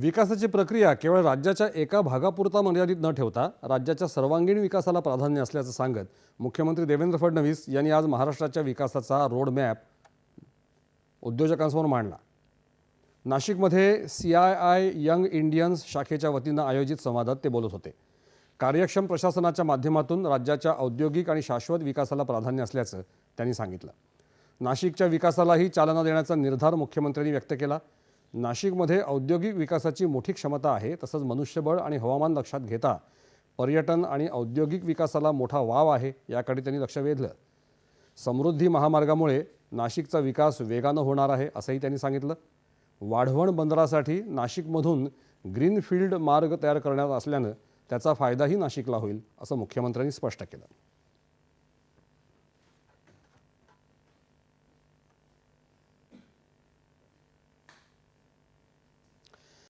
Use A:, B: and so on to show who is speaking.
A: विकासाची प्रक्रिया केवळ राज्याच्या एका भागापुरता मर्यादित न ठेवता राज्याच्या सर्वांगीण विकासाला प्राधान्य असल्याचं सांगत मुख्यमंत्री देवेंद्र फडणवीस यांनी आज महाराष्ट्राच्या विकासाचा रोड मॅप उद्योजकांसमोर मांडला। नाशिकमध्ये CII यंग इंडियन्स शाखेच्या वतीनं आयोजित संवादात ते बोलत होते। कार्यक्षम प्रशासनाच्या माध्यमातून राज्याच्या औद्योगिक आणि शाश्वत विकासाला प्राधान्य असल्याचं त्यांनी सांगितलं। नाशिकच्या विकासालाही चालना देण्याचा निर्धार मुख्यमंत्र्यांनी व्यक्त केला। नाशिकमध्ये औद्योगिक विकासाची मोठी क्षमता आहे, तसंच मनुष्यबळ आणि हवामान लक्षात घेता पर्यटन आणि औद्योगिक विकासाला मोठा वाव आहे, याकडे त्यांनी लक्ष वेधलं। समृद्धी महामार्गामुळे नाशिकचा विकास वेगानं होणार आहे असंही त्यांनी सांगितलं। वाढवण बंदरासाठी नाशिकमधून ग्रीनफील्ड मार्ग तयार करण्यात असल्यानं त्याचा फायदाही नाशिकला होईल असं मुख्यमंत्र्यांनी स्पष्ट केलं।